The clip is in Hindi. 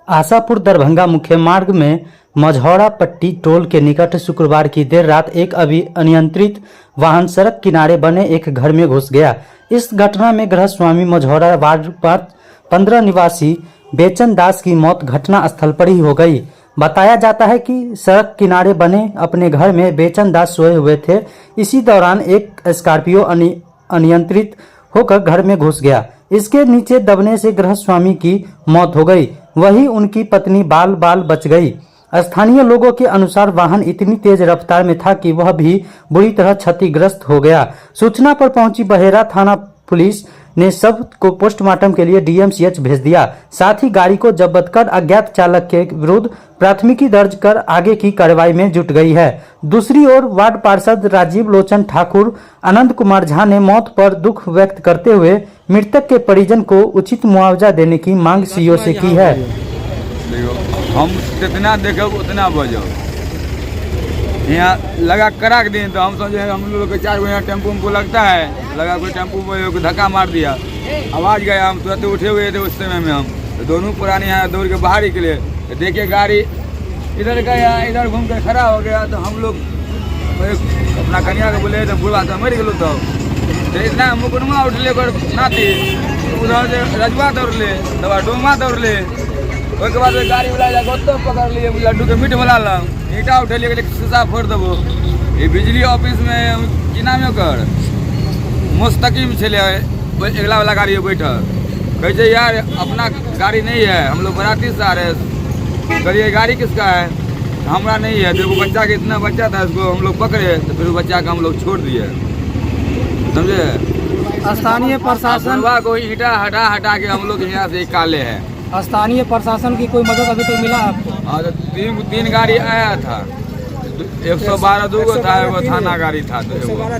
आशापुर दरभंगा मुख्य मार्ग में मझौरा पट्टी टोल के निकट शुक्रवार की देर रात एक अनियंत्रित वाहन सड़क किनारे बने एक घर में घुस गया। इस घटना में गृहस्वामी मझौरा वार्ड 15 निवासी बेचन दास की मौत घटना स्थल पर ही हो गई। बताया जाता है कि सड़क किनारे बने अपने घर में बेचन दास सोए हुए थे। इसी दौरान एक स्कॉर्पियो अनियंत्रित होकर घर में घुस गया। इसके नीचे दबने से गृहस्वामी की मौत हो गई, वहीं उनकी पत्नी बाल बाल बच गई। स्थानीय लोगों के अनुसार वाहन इतनी तेज रफ्तार में था कि वह भी बुरी तरह क्षतिग्रस्त हो गया। सूचना पर पहुंची बहेरा थाना पुलिस ने शव को पोस्टमार्टम के लिए डीएमसीएच भेज दिया। साथ ही गाड़ी को जब्त कर अज्ञात चालक के विरुद्ध प्राथमिकी दर्ज कर आगे की कार्रवाई में जुट गई है। दूसरी ओर वार्ड पार्षद राजीव लोचन ठाकुर आनंद कुमार झा ने मौत पर दुख व्यक्त करते हुए मृतक के परिजन को उचित मुआवजा देने की मांग सीओ से की है। हम जितना देखे उतना बजो यहाँ लगा कराक दिन तो हम समझे हम लोग के 4 गो यहाँ टेम्पो लगता है, लगा कोई टेम्पो में धक्का मार दिया, आवाज गया, हम तुरंत उठे हुए थे। उस समय में हम तो दोनों पुराने यहाँ दौड़ के बाहर निकले तो देखिए गाड़ी इधर गया, इधर घूम कर खड़ा हो गया। तो हम लोग अपना कन्या को बोले तो बुढ़वा तो मर गलो। तो इतना मुकदमा उठले नाती उधर से रजवा दौड़ले, दबा डोमा दौड़ले। उसके बाद गाड़ी वाला जाकर पकड़ लिए, लड्डू के मीट बना ला, ईटा उठेलिए शीशा फोड़ देवो। ये बिजली ऑफिस में की नाम है कर मुस्तकीम छे अगला वाला गाड़ी बैठल कैसे यार अपना गाड़ी नहीं है, हम लोग बराती से आ रहे, करिए गाड़ी किसका है, हमारा नहीं है। फिर वो बच्चा के इतना बच्चा था, उसको हम लोग पकड़े तो फिर बच्चा को हम लोग छोड़ दिए, समझे। स्थानीय प्रशासन को ईटा हटा के हम लोग यहाँ से निकाले हैं। स्थानीय प्रशासन की कोई मदद अभी तक मिला आपको? हाँ, तो तीन गाड़ी आया था, 112 2 गो था, वो थाना गाड़ी था। तो